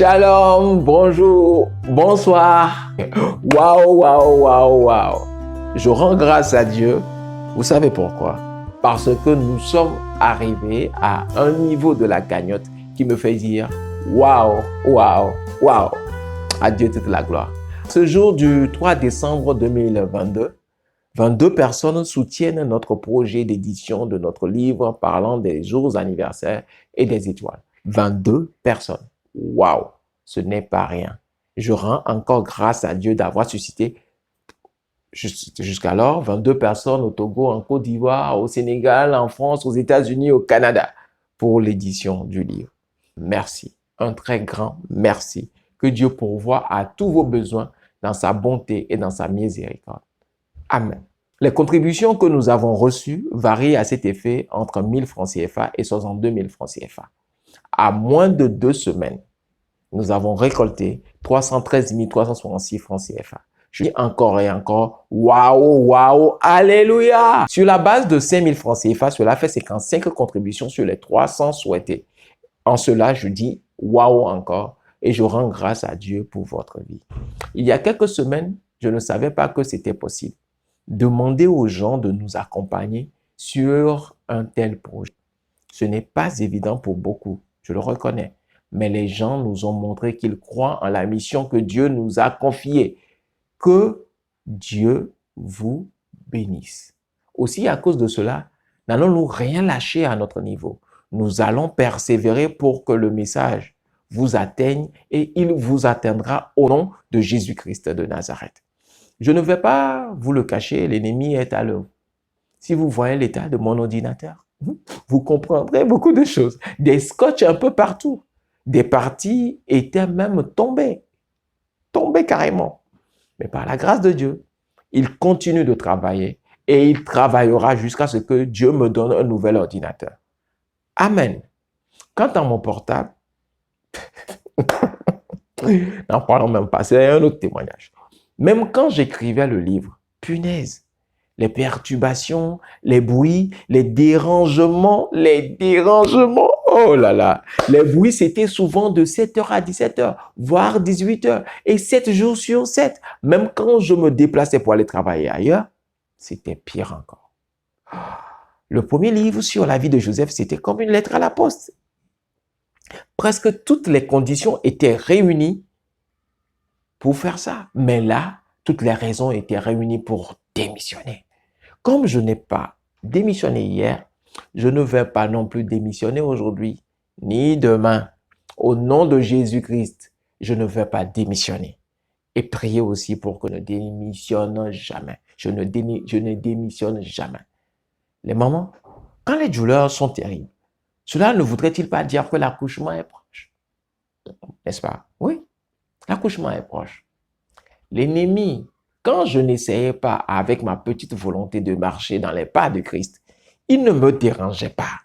Shalom, bonjour, bonsoir. Waouh, waouh, waouh, waouh. Je rends grâce à Dieu. Vous savez pourquoi? Parce que nous sommes arrivés à un niveau de la cagnotte qui me fait dire waouh, waouh, waouh. À Dieu toute la gloire. Ce jour du 3 décembre 2022, 22 personnes soutiennent notre projet d'édition de notre livre parlant des jours anniversaires et des étoiles. 22 personnes. Waouh, ce n'est pas rien. Je rends encore grâce à Dieu d'avoir suscité jusqu'alors 22 personnes au Togo, en Côte d'Ivoire, au Sénégal, en France, aux États-Unis, au Canada pour l'édition du livre. Merci, un très grand merci. Que Dieu pourvoie à tous vos besoins dans sa bonté et dans sa miséricorde. Amen. Les contributions que nous avons reçues varient à cet effet entre 1000 francs CFA et 62 000 francs CFA. À moins de 2 semaines, nous avons récolté 313 366 francs CFA. Je dis encore et encore, waouh, waouh, alléluia! Sur la base de 5 000 francs CFA, cela fait 55 contributions sur les 300 souhaitées. En cela, je dis waouh encore et je rends grâce à Dieu pour votre vie. Il y a quelques semaines, je ne savais pas que c'était possible. Demandez aux gens de nous accompagner sur un tel projet. Ce n'est pas évident pour beaucoup, je le reconnais. Mais les gens nous ont montré qu'ils croient en la mission que Dieu nous a confiée. Que Dieu vous bénisse. Aussi, à cause de cela, n'allons-nous rien lâcher à notre niveau. Nous allons persévérer pour que le message vous atteigne et il vous atteindra au nom de Jésus-Christ de Nazareth. Je ne vais pas vous le cacher, l'ennemi est à l'œuvre. Si vous voyez l'état de mon ordinateur, vous comprendrez beaucoup de choses. Des scotch un peu partout. Des parties étaient même tombées carrément. Mais par la grâce de Dieu, il continue de travailler et il travaillera jusqu'à ce que Dieu me donne un nouvel ordinateur. Amen. Quant à mon portable, n'en parlons même pas, c'est un autre témoignage. Même quand j'écrivais le livre, punaise, les perturbations, les bruits, les dérangements, oh là là, les bruits c'était souvent de 7h à 17h, voire 18h, et 7 jours sur 7. Même quand je me déplaçais pour aller travailler ailleurs, c'était pire encore. Le premier livre sur la vie de Joseph, c'était comme une lettre à la poste. Presque toutes les conditions étaient réunies pour faire ça. Mais là, toutes les raisons étaient réunies pour démissionner. Comme je n'ai pas démissionné hier, je ne vais pas non plus démissionner aujourd'hui, ni demain. Au nom de Jésus-Christ, je ne vais pas démissionner. Et priez aussi pour que je ne démissionne jamais. Je ne démissionne jamais. Les mamans, quand les douleurs sont terribles, cela ne voudrait-il pas dire que l'accouchement est proche? N'est-ce pas? Oui, l'accouchement est proche. L'ennemi, quand je n'essayais pas avec ma petite volonté de marcher dans les pas de Christ, il ne me dérangeait pas.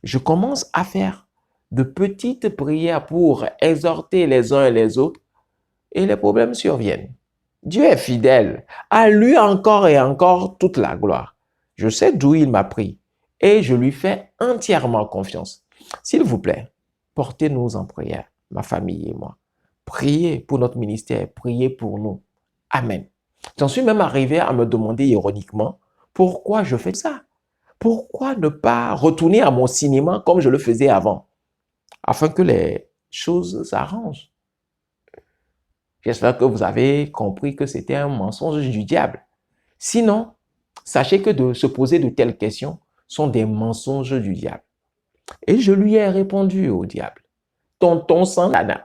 Je commence à faire de petites prières pour exhorter les uns et les autres et les problèmes surviennent. Dieu est fidèle. À lui encore et encore toute la gloire. Je sais d'où il m'a pris et je lui fais entièrement confiance. S'il vous plaît, portez-nous en prière, ma famille et moi. Priez pour notre ministère, priez pour nous. Amen. J'en suis même arrivé à me demander ironiquement pourquoi je fais ça. Pourquoi ne pas retourner à mon cinéma comme je le faisais avant, afin que les choses s'arrangent. J'espère que vous avez compris que c'était un mensonge du diable. Sinon, sachez que de se poser de telles questions sont des mensonges du diable. Et je lui ai répondu au diable. Tonton Santana.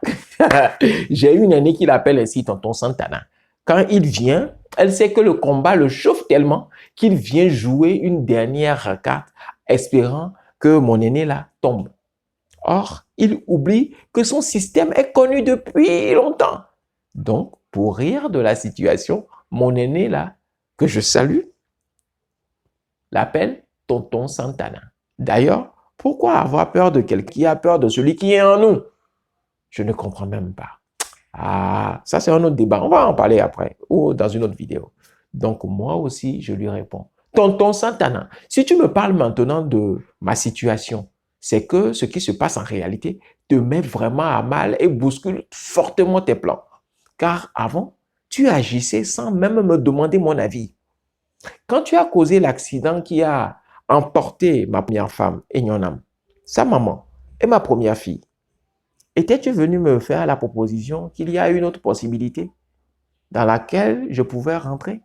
J'ai une aînée qui l'appelle ainsi Tonton Santana. Quand il vient, elle sait que le combat le chauffe tellement qu'il vient jouer une dernière carte espérant que mon aîné là tombe. Or, il oublie que son système est connu depuis longtemps. Donc, pour rire de la situation, mon aîné là, que je salue, l'appelle Tonton Santana. D'ailleurs, pourquoi avoir peur de quelqu'un qui a peur de celui qui est en nous? Je ne comprends même pas. Ah, ça c'est un autre débat. On va en parler après ou dans une autre vidéo. Donc moi aussi, je lui réponds. Tonton Santana, si tu me parles maintenant de ma situation, c'est que ce qui se passe en réalité te met vraiment à mal et bouscule fortement tes plans. Car avant, tu agissais sans même me demander mon avis. Quand tu as causé l'accident qui a emporté ma première femme, Enyonam, sa maman et ma première fille, étais-tu venu me faire la proposition qu'il y a une autre possibilité dans laquelle je pouvais rentrer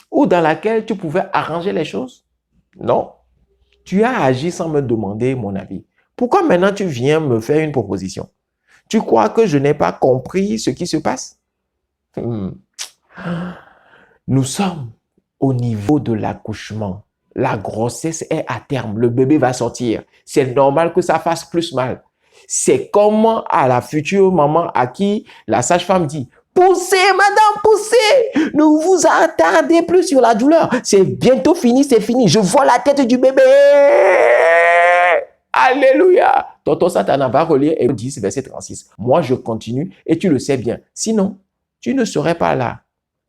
ou dans laquelle tu pouvais arranger les choses? Non. Tu as agi sans me demander mon avis. Pourquoi maintenant tu viens me faire une proposition? Tu crois que je n'ai pas compris ce qui se passe? Nous sommes au niveau de l'accouchement. La grossesse est à terme. Le bébé va sortir. C'est normal que ça fasse plus mal. C'est comme à la future maman à qui la sage-femme dit: poussez, madame, poussez! Ne vous attardez plus sur la douleur. C'est bientôt fini, c'est fini. Je vois la tête du bébé. Alléluia! Tonton Satan va relire Hébreux 10, verset 36. Moi, je continue et tu le sais bien. Sinon, tu ne serais pas là.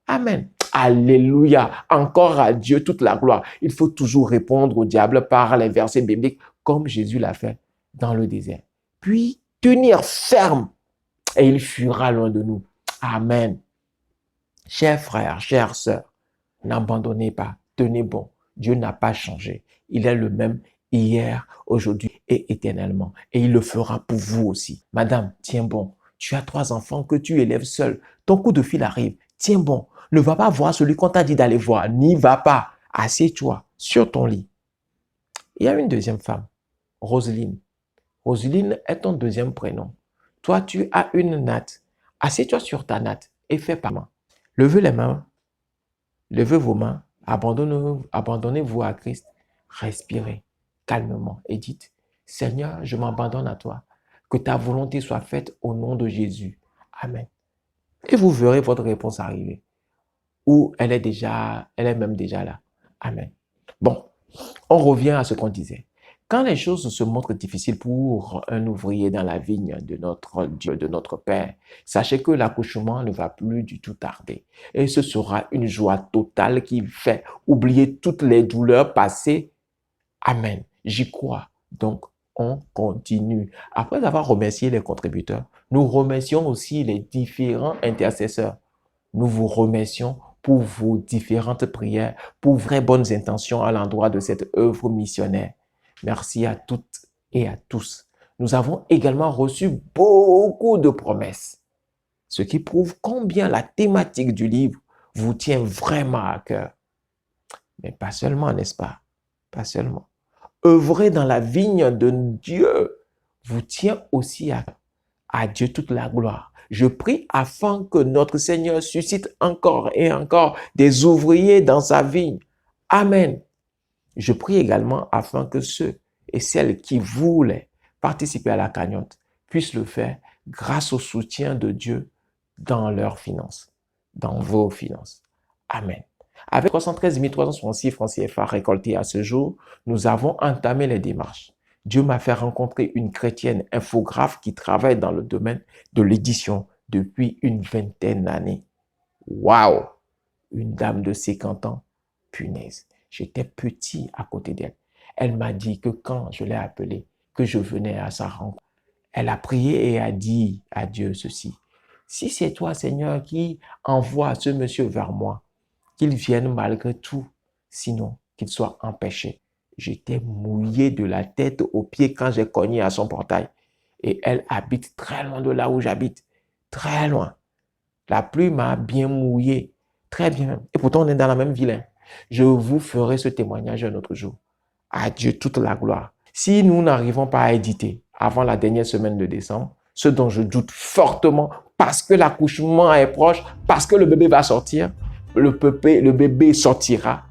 Amen. Alléluia. Encore à Dieu toute la gloire. Il faut toujours répondre au diable par les versets bibliques comme Jésus l'a fait dans le désert. Puis tenir ferme et il fuira loin de nous. Amen. Chers frères, chères sœurs, n'abandonnez pas. Tenez bon. Dieu n'a pas changé. Il est le même hier, aujourd'hui et éternellement. Et il le fera pour vous aussi. Madame, tiens bon. Tu as 3 enfants que tu élèves seul. Ton coup de fil arrive. Tiens bon. Ne va pas voir celui qu'on t'a dit d'aller voir. N'y va pas. Assieds-toi sur ton lit. Il y a une deuxième femme, Roselyne. Roselyne est ton deuxième prénom. Toi, tu as une natte. Assieds-toi sur ta natte et fais pas main. Levez les mains. Levez vos mains. Abandonnez-vous à Christ. Respirez calmement et dites: Seigneur, je m'abandonne à toi. Que ta volonté soit faite au nom de Jésus. Amen. Et vous verrez votre réponse arriver. Ou elle est même déjà là. Amen. Bon, on revient à ce qu'on disait. Quand les choses se montrent difficiles pour un ouvrier dans la vigne de notre Dieu, de notre Père, sachez que l'accouchement ne va plus du tout tarder. Et ce sera une joie totale qui fait oublier toutes les douleurs passées. Amen. J'y crois. Donc, on continue. Après avoir remercié les contributeurs, nous remercions aussi les différents intercesseurs. Nous vous remercions pour vos différentes prières, pour vraies bonnes intentions à l'endroit de cette œuvre missionnaire. Merci à toutes et à tous. Nous avons également reçu beaucoup de promesses, ce qui prouve combien la thématique du livre vous tient vraiment à cœur. Mais pas seulement, n'est-ce pas? Pas seulement. Œuvrer dans la vigne de Dieu vous tient aussi à cœur. À Dieu toute la gloire. Je prie afin que notre Seigneur suscite encore et encore des ouvriers dans sa vigne. Amen. Je prie également afin que ceux et celles qui voulaient participer à la cagnotte puissent le faire grâce au soutien de Dieu dans leurs finances, dans vos finances. Amen. Avec 313 366 francs CFA récoltés à ce jour, nous avons entamé les démarches. Dieu m'a fait rencontrer une chrétienne infographe qui travaille dans le domaine de l'édition depuis une 20aine d'années. Waouh! Une dame de 50 ans, punaise. J'étais petit à côté d'elle. Elle m'a dit que quand je l'ai appelée, que je venais à sa rencontre, elle a prié et a dit à Dieu ceci: si c'est toi, Seigneur, qui envoie ce monsieur vers moi, qu'il vienne malgré tout, sinon qu'il soit empêché. J'étais mouillé de la tête aux pieds quand j'ai cogné à son portail. Et elle habite très loin de là où j'habite. Très loin. La pluie m'a bien mouillé. Très bien. Et pourtant, on est dans la même ville. Hein. Je vous ferai ce témoignage un autre jour. À Dieu toute la gloire. Si nous n'arrivons pas à éditer avant la dernière semaine de décembre, ce dont je doute fortement, parce que l'accouchement est proche, parce que le bébé va sortir, le bébé sortira.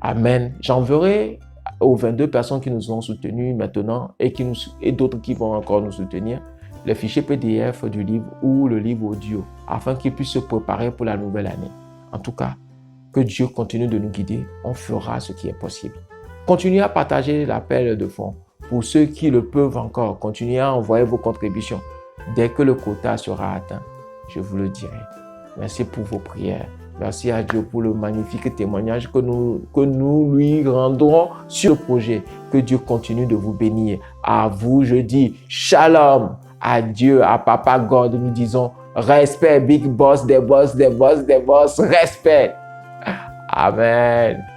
Amen. J'enverrai aux 22 personnes qui nous ont soutenus maintenant et d'autres qui vont encore nous soutenir, les fichiers PDF du livre ou le livre audio, afin qu'ils puissent se préparer pour la nouvelle année. En tout cas, que Dieu continue de nous guider, on fera ce qui est possible. Continuez à partager l'appel de fonds. Pour ceux qui le peuvent encore, continuez à envoyer vos contributions. Dès que le quota sera atteint, je vous le dirai. Merci pour vos prières. Merci à Dieu pour le magnifique témoignage que nous lui rendrons sur le projet. Que Dieu continue de vous bénir. À vous, je dis shalom. À Dieu, à Papa God, nous disons respect, big boss, des boss, respect. Amen.